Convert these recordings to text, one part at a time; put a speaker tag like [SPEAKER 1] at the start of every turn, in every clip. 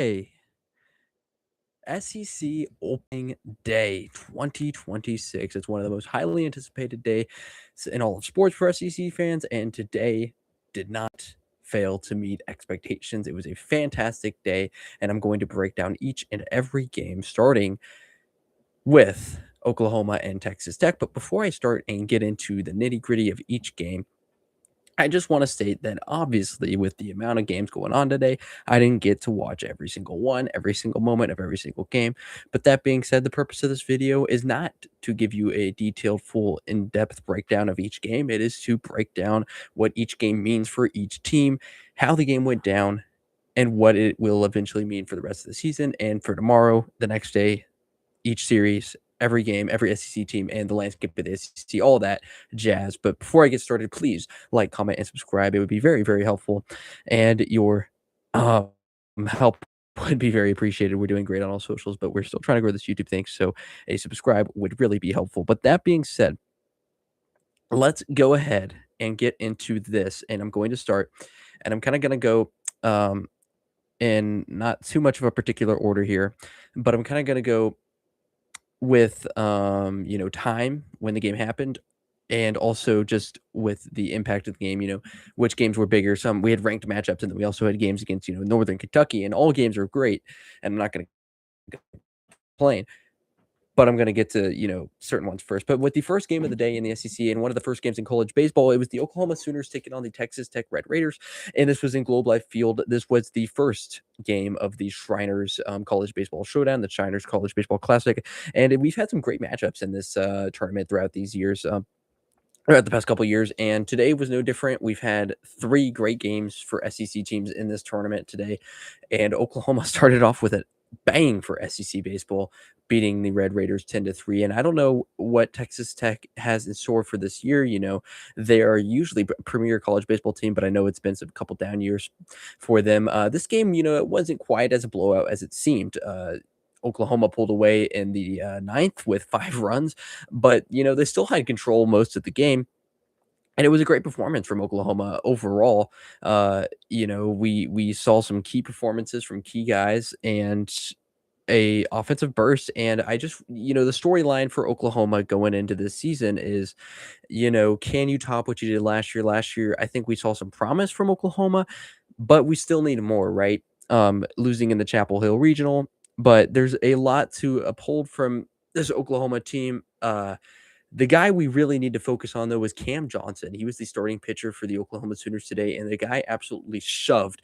[SPEAKER 1] Hey, SEC Opening Day 2026. It's one of the most highly anticipated days in all of sports for SEC fans, and today did not fail to meet expectations. It was a fantastic day, and I'm going to break down each and every game, starting with Oklahoma and Texas Tech. But before I start and get into the nitty-gritty of each game, I just want to state that obviously, with the amount of games going on today, I didn't get to watch every single one, every single moment of every single game. But that being said, the purpose of this video is not to give you a detailed, full, in depth breakdown of each game. It is to break down what each game means for each team, how the game went down, and what it will eventually mean for the rest of the season and for tomorrow, the next day, each series, every game, every SEC team, and the landscape of the SEC, all that jazz. But before I get started, please like, comment, and subscribe. It would be very, very helpful, and your help would be very appreciated. We're doing great on all socials, but we're still trying to grow this YouTube thing, so a subscribe would really be helpful. But that being said, let's go ahead and get into this, and I'm going to start, and I'm kind of going to go in not too much of a particular order here, but I'm kind of going to go with, time when the game happened, and also just with the impact of the game, which games were bigger. Some we had ranked matchups, and then we also had games against, Northern Kentucky, and all games are great, and I'm not gonna complain, but I'm gonna get to, certain ones first. But with the first game of the day in the SEC and one of the first games in college baseball, it was the Oklahoma Sooners taking on the Texas Tech Red Raiders, and this was in Globe Life Field. This was the first game of the Shriners College Baseball Showdown, the Shriners College Baseball Classic, and we've had some great matchups in this tournament throughout these years. Throughout the past couple of years, and today was no different. We've had three great games for SEC teams in this tournament today, and Oklahoma started off with a bang for SEC baseball, beating the Red Raiders 10-3. And I don't know what Texas Tech has in store for this year. They are usually a premier college baseball team, but I know it's been some couple down years for them. This game, it wasn't quite as a blowout as it seemed. Oklahoma pulled away in the ninth with 5 runs, but they still had control most of the game. And it was a great performance from Oklahoma overall. We saw some key performances from key guys and a offensive burst. And I just, the storyline for Oklahoma going into this season is, can you top what you did last year? Last year, I think we saw some promise from Oklahoma, but we still need more, right? Losing in the Chapel Hill Regional, but there's a lot to uphold from this Oklahoma team. The guy we really need to focus on, though, was Cam Johnson. He was the starting pitcher for the Oklahoma Sooners today, and the guy absolutely shoved.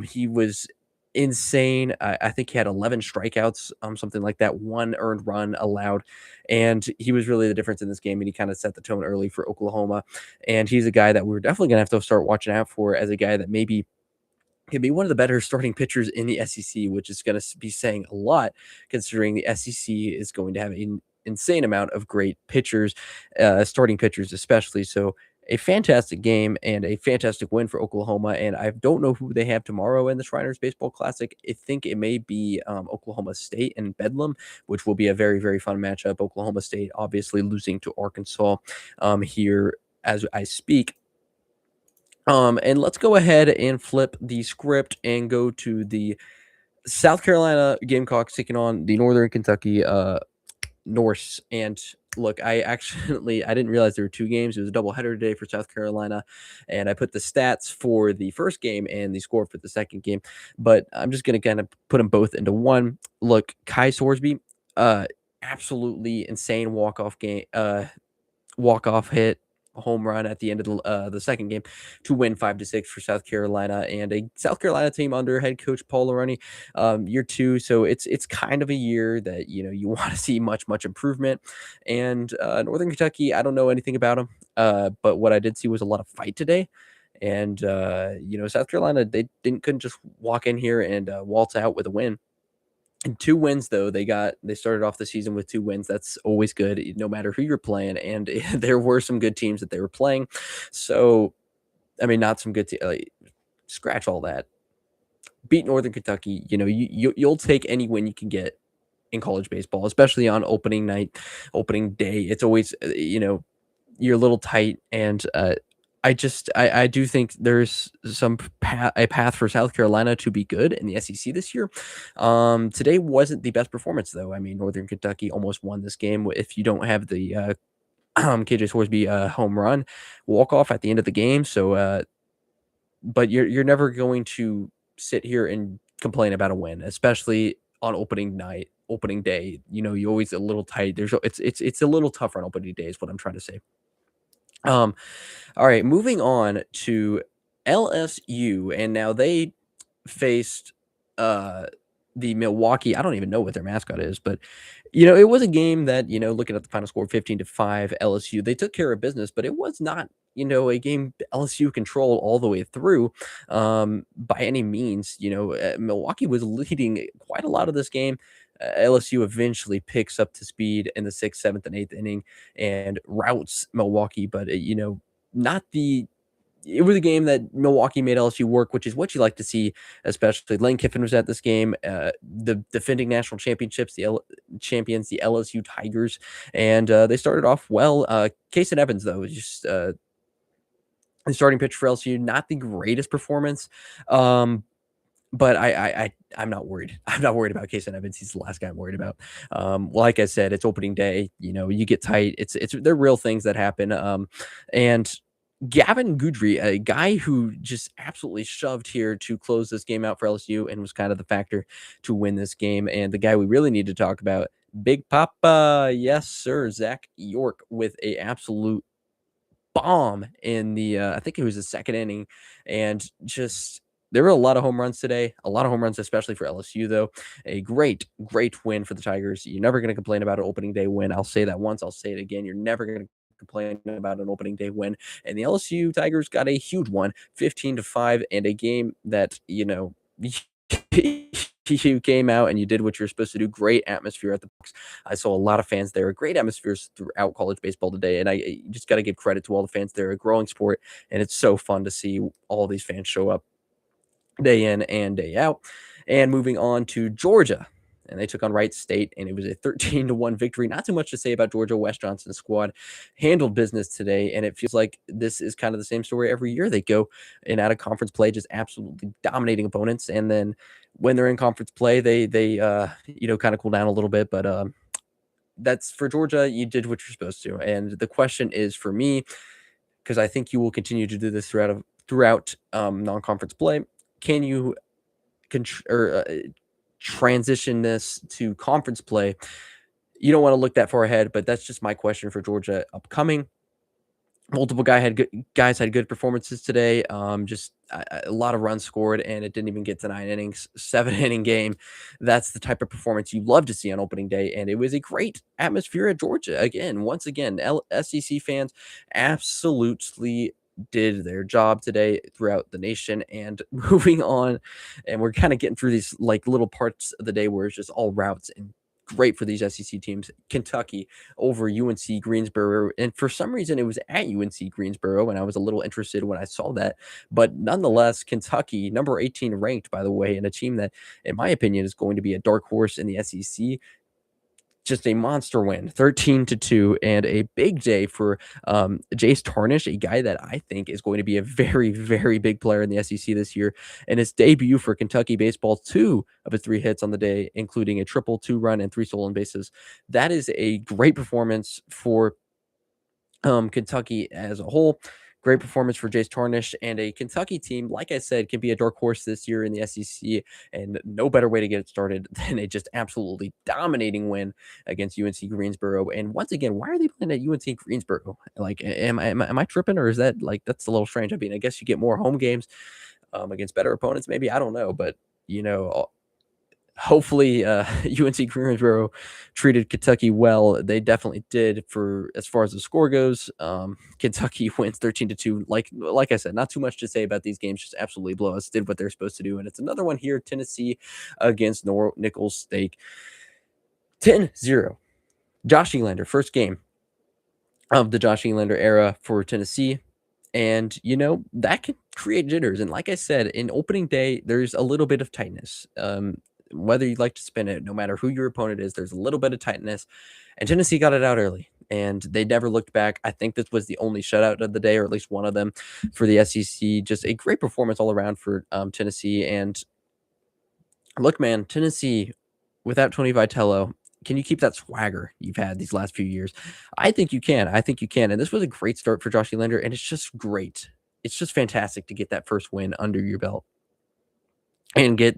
[SPEAKER 1] He was insane. I think he had 11 strikeouts, something like that, 1 earned run allowed, and he was really the difference in this game, and he kind of set the tone early for Oklahoma, and he's a guy that we're definitely going to have to start watching out for as a guy that maybe can be one of the better starting pitchers in the SEC, which is going to be saying a lot considering the SEC is going to have an insane amount of great pitchers, starting pitchers especially. So a fantastic game and a fantastic win for Oklahoma. And I don't know who they have tomorrow in the Shriners Baseball Classic. I think it may be Oklahoma State and Bedlam, which will be a very, very fun matchup. Oklahoma State obviously losing to Arkansas here as I speak. And let's go ahead and flip the script and go to the South Carolina Gamecocks taking on the Northern Kentucky Norse. And look, I didn't realize there were 2 games. It was a doubleheader today for South Carolina, and I put the stats for the first game and the score for the second game, but I'm just going to kind of put them both into one. Look, Kai Sorsby, absolutely insane walk-off hit, home run at the end of the second game to win 5-6 for South Carolina, and a South Carolina team under head coach Paul Aroni, year 2. So it's kind of a year that you want to see much improvement. And Northern Kentucky, I don't know anything about them, but what I did see was a lot of fight today. And South Carolina, they couldn't just walk in here and waltz out with a win. And 2 wins, though. They started off the season with 2 wins. That's always good, no matter who you're playing. And there were some good teams that they were playing. So, I mean, not some good scratch all that. Beat Northern Kentucky. You'll take any win you can get in college baseball, especially on opening night, opening day. It's always, you're a little tight. And I do think there's a path for South Carolina to be good in the SEC this year. Today wasn't the best performance though. I mean, Northern Kentucky almost won this game. If you don't have the KJ Scoresby home run walk off at the end of the game, so but you're never going to sit here and complain about a win, especially on opening day. You know, you always a little tight. It's a little tougher on opening day is what I'm trying to say. Um, all right, moving on to LSU, and now they faced uh the Milwaukee. I don't even know what their mascot is, but it was a game that, looking at the final score 15-5 LSU, they took care of business, but it was not, a game LSU controlled all the way through by any means. Milwaukee was leading quite a lot of this game. LSU eventually picks up to speed in the 6th, 7th, and 8th inning and routs Milwaukee, but not the it was a game that Milwaukee made LSU work, which is what you like to see, especially Lane Kiffin was at this game. The defending national champions, the LSU Tigers, and they started off well. Kason Evans, though, was just the starting pitcher for LSU, not the greatest performance. But I'm not worried. I'm not worried about Kason Evans. He's the last guy I'm worried about. Like I said, it's opening day. You get tight. They're real things that happen. And Gavin Goodry, a guy who just absolutely shoved here to close this game out for LSU and was kind of the factor to win this game. And the guy we really need to talk about, Big Papa, yes sir, Zach York with a absolute bomb in the I think it was the 2nd inning, and just there were a lot of home runs today, a lot of home runs, especially for LSU, though. A great win for the Tigers. You're never going to complain about an opening day win. I'll say that once, I'll say it again. You're never going to complain about an opening day win. And the LSU Tigers got a huge one, 15-5, and a game that, you came out and you did what you're supposed to do. Great atmosphere at the box. I saw a lot of fans there. Great atmospheres throughout college baseball today, and I just got to give credit to all the fans. They're a growing sport, and it's so fun to see all these fans show up day in and day out. And moving on to Georgia, and they took on Wright State, and it was a 13-1 victory. Not too much to say about Georgia. Wes Johnson's squad handled business today, and it feels like this is kind of the same story every year. They go in out of conference play, just absolutely dominating opponents, and then when they're in conference play, they kind of cool down a little bit. But that's for Georgia. You did what you're supposed to, and the question is for me, because I think you will continue to do this throughout non-conference play. Can you transition this to conference play? You don't want to look that far ahead, but that's just my question for Georgia upcoming. Multiple guys had good performances today. Just a lot of runs scored, and it didn't even get to 9 innings, 7-inning game. That's the type of performance you love to see on opening day, and it was a great atmosphere at Georgia. Once again, SEC fans absolutely did their job today throughout the nation. And moving on, and we're kind of getting through these like little parts of the day where it's just all routes and great for these SEC teams. Kentucky over UNC Greensboro, and for some reason it was at UNC Greensboro, and I was a little interested when I saw that. But nonetheless, Kentucky, number 18 ranked, by the way, and a team that, in my opinion, is going to be a dark horse in the SEC. Just a monster win, 13-2, and a big day for Jace Tarnish, a guy that I think is going to be a very, very big player in the SEC this year. And his debut for Kentucky baseball, 2 of his 3 hits on the day, including a triple, 2-run, and 3 stolen bases. That is a great performance for Kentucky as a whole. Great performance for Jace Tarnish, and a Kentucky team, like I said, can be a dark horse this year in the SEC, and no better way to get it started than a just absolutely dominating win against UNC Greensboro. And once again, why are they playing at UNC Greensboro? Like, am I tripping, or is that that's a little strange? I mean, I guess you get more home games against better opponents, maybe. I don't know, but hopefully UNC Greensboro treated Kentucky well. They definitely did. For as far as the score goes, Kentucky wins 13-2. Like I said, not too much to say about these games. Just absolutely blowouts. Did what they're supposed to do. And it's another one here, Tennessee against Nicholls State. 10-0. Josh Elander, first game of the Josh Elander era for Tennessee. And, that can create jitters. And like I said, in opening day, there's a little bit of tightness. whether you like to spin it, no matter who your opponent is, there's a little bit of tightness. And Tennessee got it out early, and they never looked back. I think this was the only shutout of the day, or at least one of them for the SEC. Just a great performance all around for Tennessee. And look, man, Tennessee, without Tony Vitello, can you keep that swagger you've had these last few years? I think you can. I think you can. And this was a great start for Josh Lander, and it's just great. It's just fantastic to get that first win under your belt and get,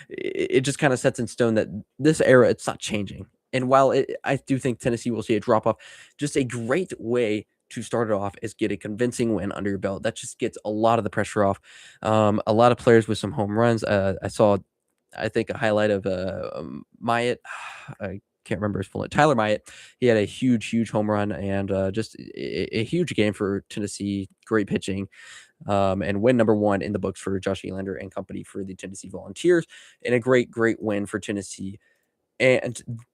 [SPEAKER 1] it just kind of sets in stone that this era, it's not changing. And while I do think Tennessee will see a drop off, just a great way to start it off is get a convincing win under your belt. That just gets a lot of the pressure off. A lot of players with some home runs. I saw, I think, a highlight of Myatt. I can't remember his full name. Tyler Myatt. He had a huge home run and just a huge game for Tennessee. Great pitching. And win number 1 in the books for Josh Elander and company for the Tennessee Volunteers, and a great win for Tennessee. And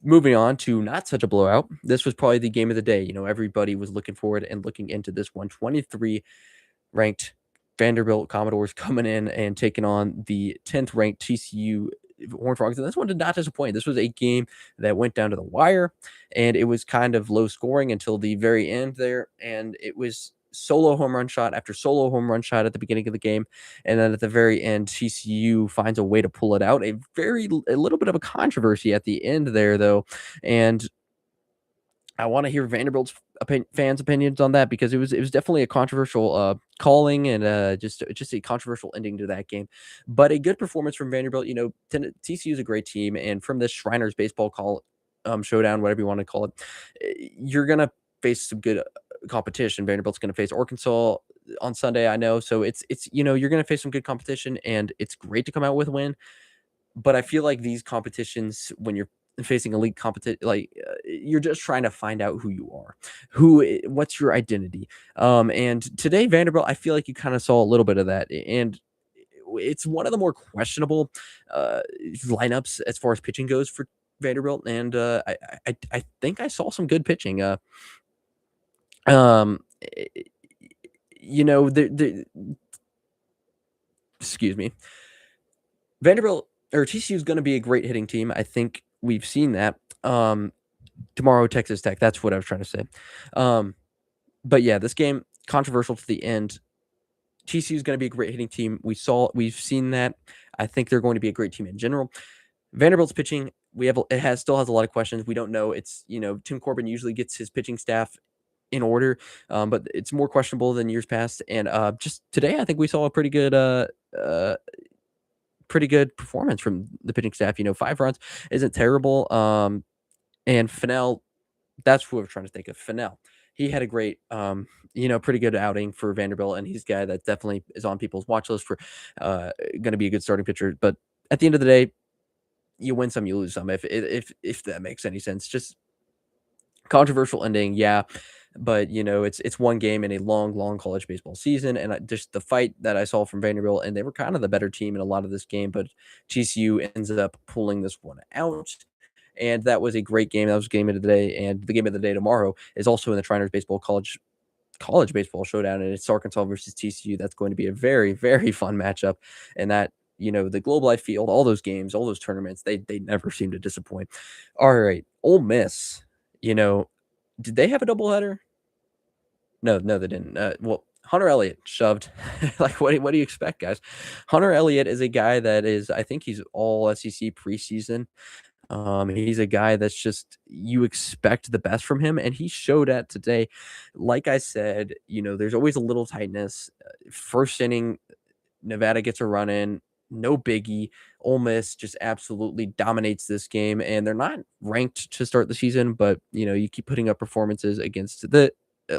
[SPEAKER 1] moving on to not such a blowout, this was probably the game of the day. Everybody was looking forward and looking into this one. 23 ranked Vanderbilt Commodores coming in and taking on the 10th ranked TCU Horned Frogs. And this one did not disappoint. This was a game that went down to the wire, and it was kind of low scoring until the very end there. And it was solo home run shot after solo home run shot at the beginning of the game. And then at the very end, TCU finds a way to pull it out. A little bit of a controversy at the end there, though. And I want to hear Vanderbilt's fans' opinions on that, because it was definitely a controversial calling and just a controversial ending to that game. But a good performance from Vanderbilt. TCU is a great team, and from this Shriners baseball showdown, whatever you want to call it, you're gonna face some good competition. Vanderbilt's gonna face Arkansas on Sunday, I know. So it's you're gonna face some good competition, and it's great to come out with a win. But I feel like these competitions, when you're facing elite competition, you're just trying to find out who you are, what's your identity. And today, Vanderbilt, I feel like you kind of saw a little bit of that, and it's one of the more questionable lineups as far as pitching goes for Vanderbilt. And I think I saw some good pitching. Um, the excuse me, Vanderbilt or TCU is going to be a great hitting team. I think we've seen that. Tomorrow, Texas Tech. That's what I was trying to say. But yeah, this game controversial to the end. TCU is going to be a great hitting team. We've seen that. I think they're going to be a great team in general. Vanderbilt's pitching, still has a lot of questions. We don't know. It's Tim Corbin usually gets his pitching staff in order, but it's more questionable than years past. And just today, I think we saw a pretty good performance from the pitching staff. 5 runs isn't terrible. And Fennell, that's what we're trying to think of. Fennell, he had a great, pretty good outing for Vanderbilt, and he's a guy that definitely is on people's watch list for going to be a good starting pitcher. But at the end of the day, you win some, you lose some. If that makes any sense. Just controversial ending, yeah. But it's one game in a long college baseball season, and just the fight that I saw from Vanderbilt, and they were kind of the better team in a lot of this game, but TCU ends up pulling this one out. And that was a great game. That was game of the day, and the game of the day tomorrow is also in the Shriners Baseball College Baseball Showdown, and it's Arkansas versus TCU. That's going to be a very fun matchup, and that the Globe Life Field, all those games, all those tournaments, they never seem to disappoint. All right, Ole Miss, did they have a doubleheader? No, they didn't. Well, Hunter Elliott shoved. Like, what do you expect, guys? Hunter Elliott is a guy that is, I think he's all SEC preseason. He's a guy that's just, you expect the best from him, and he showed that today. Like I said, there's always a little tightness. First inning, Nevada gets a run in. No biggie. Ole Miss just absolutely dominates this game, and they're not ranked to start the season, but you keep putting up performances against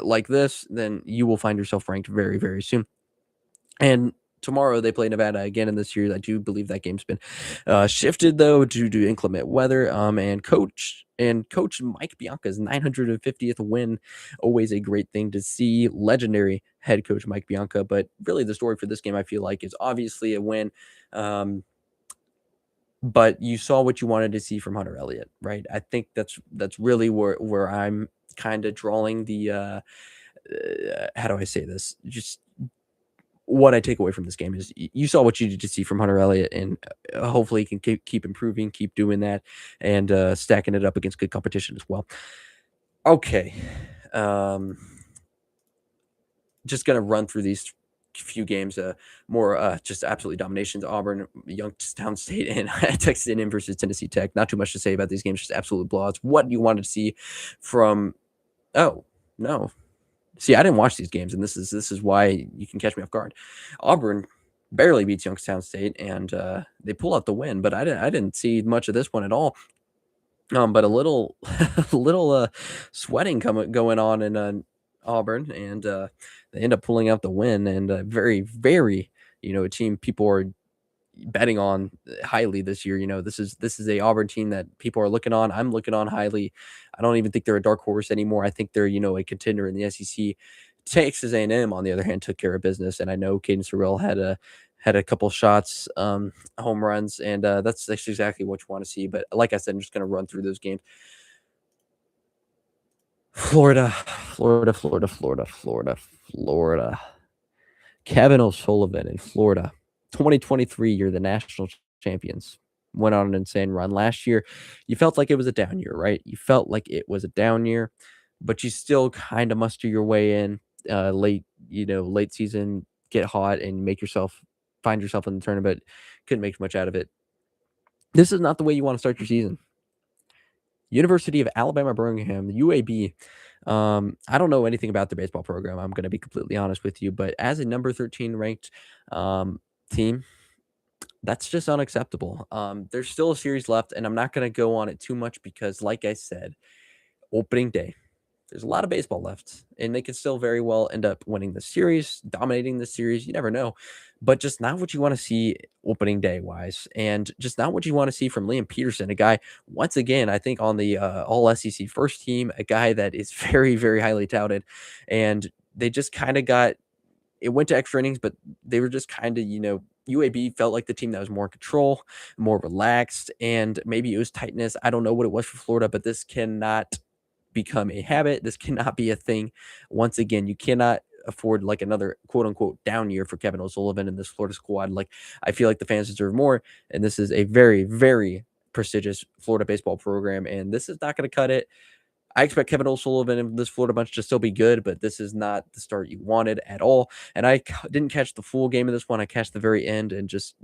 [SPEAKER 1] like this, then you will find yourself ranked very soon. And tomorrow they play Nevada again in this series. I do believe that game's been shifted though due to inclement weather. And Coach Mike Bianca's 950th win, always a great thing to see. Legendary head coach Mike Bianca. But really, the story for this game, I feel like, is obviously a win. But you saw what you wanted to see from Hunter Elliott, right? I think that's really where I'm kind of drawing the how do I say this? Just what I take away from this game is you saw what you needed to see from Hunter Elliott, and hopefully he can keep improving, keep doing that, and stacking it up against good competition as well. Okay. Just going to run through these few games, more just absolutely dominations. Auburn, Youngstown State, and Texas A&M versus Tennessee Tech. Not too much to say about these games, just absolute blowouts. What you wanted to see from... Oh, no. See, I didn't watch these games, and this is why you can catch me off guard. Auburn barely beats Youngstown State, and they pull out the win, but I didn't see much of this one at all. But a little sweating going on in Auburn, and they end up pulling out the win, and very, very, a team people are betting on highly this year. This is a Auburn team that people are looking on. I'm looking on highly. I don't even think they're a dark horse anymore. I think they're, a contender in the SEC. Texas A&M, on the other hand, took care of business, and I know Caden Sorrell had a couple shots, home runs, and that's exactly what you want to see. But like I said, I'm just going to run through those games. Florida. Kevin O'Sullivan in Florida. 2023, you're the national champions. Went on an insane run. Last year, you felt like it was a down year, right? You felt like it was a down year, but you still kind of muster your way in late season, get hot and find yourself in the tournament. Couldn't make much out of it. This is not the way you want to start your season. University of Alabama, Birmingham, the UAB. I don't know anything about the baseball program. I'm going to be completely honest with you, but as a number 13 ranked team, that's just unacceptable. There's still a series left, and I'm not going to go on it too much because, like I said, opening day, there's a lot of baseball left, and they could still very well end up winning the series, dominating the series. You never know, but just not what you want to see opening day wise, and just not what you want to see from Liam Peterson, a guy, once again, I think on the all SEC first team, a guy that is very, very highly touted, and they just kind of it went to extra innings, but they were just kind of, UAB felt like the team that was more in control, more relaxed, and maybe it was tightness. I don't know what it was for Florida, but this cannot become a habit. This cannot be a thing. Once again, you cannot afford like another quote unquote down year for Kevin O'Sullivan and this Florida squad. Like, I feel like the fans deserve more, and this is a very, very prestigious Florida baseball program, and this is not going to cut it. I expect Kevin O'Sullivan and this Florida bunch to still be good, but this is not the start you wanted at all. And I didn't catch the full game of this one. I catched the very end, and just,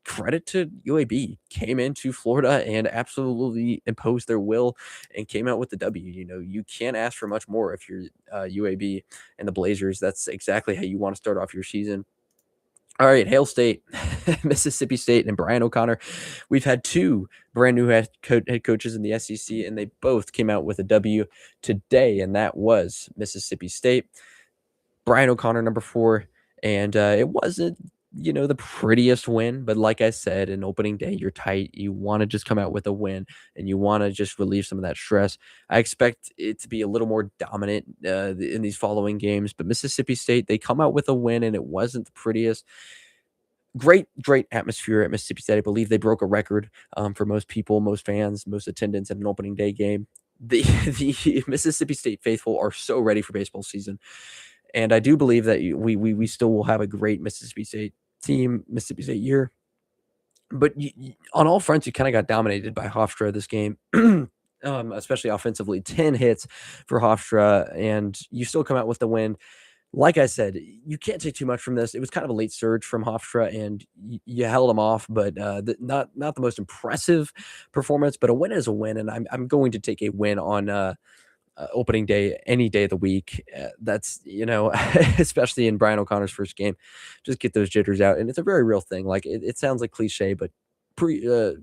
[SPEAKER 1] credit to UAB. Came into Florida and absolutely imposed their will and came out with the W. You can't ask for much more if you're UAB and the Blazers. That's exactly how you want to start off your season. All right, Hail State, Mississippi State, and Brian O'Connor. We've had two brand new head coaches in the SEC, and they both came out with a W today, and that was Mississippi State. Brian O'Connor, number 4, and it wasn't, the prettiest win, but like I said, in opening day, you're tight. You want to just come out with a win, and you want to just relieve some of that stress. I expect it to be a little more dominant in these following games, but Mississippi State, they come out with a win, and it wasn't the prettiest. Great atmosphere at Mississippi State. I believe they broke a record for most people, most fans, most attendance at an opening day game. The Mississippi State faithful are so ready for baseball season, and I do believe that we still will have a great Mississippi State team, Mississippi State year. But on all fronts, you kind of got dominated by Hofstra this game, especially offensively. 10 hits for Hofstra, and you still come out with the win. Like I said, you can't take too much from this. It was kind of a late surge from Hofstra, and you held them off, but not the most impressive performance. But a win is a win, and I'm going to take a win on opening day any day of the week. That's especially in Brian O'Connor's first game, just get those jitters out, and it's a very real thing. Like it sounds like cliche, but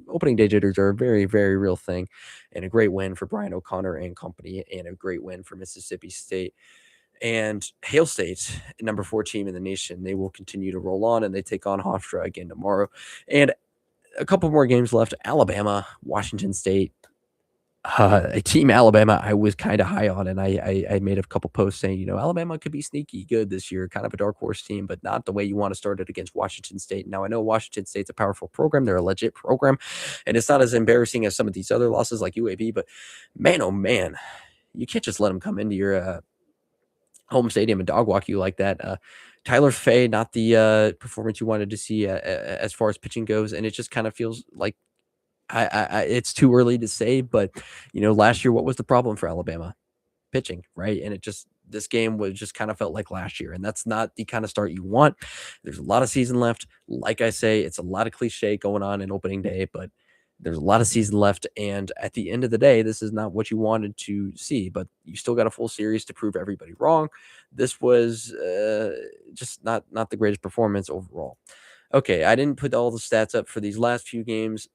[SPEAKER 1] opening day jitters are a very, very real thing, and a great win for Brian O'Connor and company, and a great win for Mississippi State. And Hail State, number 4 team in the nation, they will continue to roll on, and they take on Hofstra again tomorrow. And a couple more games left. Alabama, Washington State. A team Alabama I was kind of high on, and I made a couple posts saying, Alabama could be sneaky good this year, kind of a dark horse team, but not the way you want to start it against Washington State. Now, I know Washington State's a powerful program. They're a legit program, and it's not as embarrassing as some of these other losses like UAB, but man, oh man, you can't just let them come into your home stadium and dog walk you like that. Tyler Fay, not the performance you wanted to see as far as pitching goes, and it just kind of feels like it's too early to say, but last year, what was the problem for Alabama? Pitching, right? And it just this game was just kind of felt like last year, and that's not the kind of start you want. There's a lot of season left. Like I say, it's a lot of cliche going on in opening day, but there's a lot of season left. And at the end of the day, this is not what you wanted to see, but you still got a full series to prove everybody wrong. This was just not the greatest performance overall. Okay, I didn't put all the stats up for these last few games,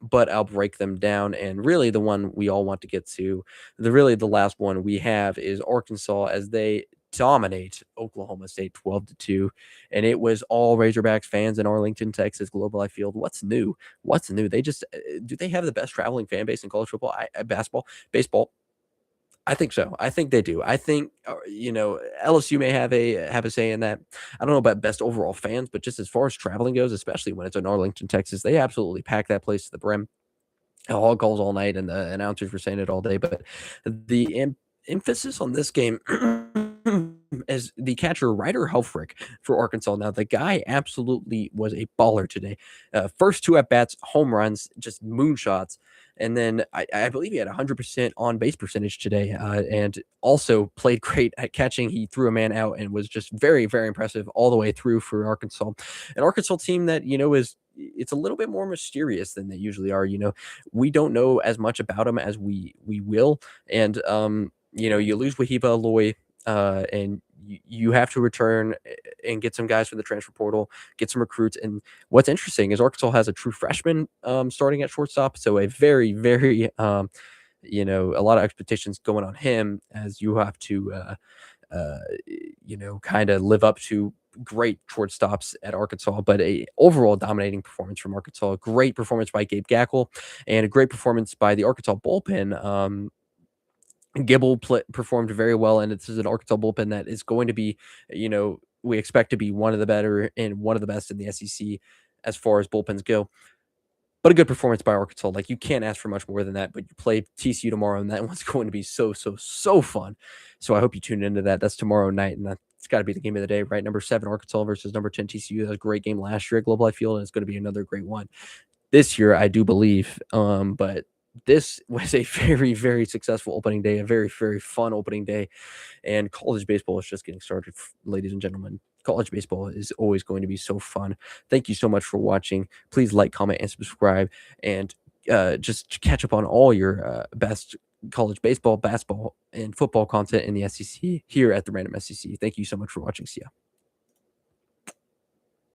[SPEAKER 1] but I'll break them down. And really, the one we all want to get to, the last one we have is Arkansas as they dominate Oklahoma State 12-2. And it was all Razorbacks fans in Arlington, Texas, Global Life Field. What's new? What's new? They just do they have the best traveling fan base in college football, basketball, baseball? I think so. I think they do. I think LSU may have a say in that. I don't know about best overall fans, but just as far as traveling goes, especially when it's in Arlington, Texas, they absolutely pack that place to the brim. All calls all night, and the announcers were saying it all day. But the emphasis on this game as the catcher Ryder Helfrich for Arkansas. Now, the guy absolutely was a baller today. First two at bats, home runs, just moonshots. And then I believe he had 100% on base percentage today, and also played great at catching. He threw a man out and was just very, very impressive all the way through for Arkansas. An Arkansas team that, it's a little bit more mysterious than they usually are. We don't know as much about them as we will. And, you lose Wahiba Aloy, and you have to return and get some guys from the transfer portal, get some recruits. And what's interesting is Arkansas has a true freshman starting at shortstop. So a very, very, a lot of expectations going on him as you have to, kind of live up to great shortstops at Arkansas, but a overall dominating performance from Arkansas. Great performance by Gabe Gackle and a great performance by the Arkansas bullpen. Gibble performed very well, and this is an Arkansas bullpen that is going to be, we expect to be one of the better and one of the best in the SEC as far as bullpens go. But a good performance by Arkansas. Like, you can't ask for much more than that. But you play TCU tomorrow, and that one's going to be so, so, so fun. So I hope you tune into that. That's tomorrow night, and that's got to be the game of the day, right? Number 7 Arkansas versus number 10 TCU. That was a great game last year at Global Life Field, and it's going to be another great one this year, I do believe. But this was a very, very successful opening day, a very, very fun opening day. And college baseball is just getting started, ladies and gentlemen. College baseball is always going to be so fun. Thank you so much for watching. Please like, comment, and subscribe. And just catch up on all your best college baseball, basketball, and football content in the SEC here at the Random SEC. Thank you so much for watching. See ya.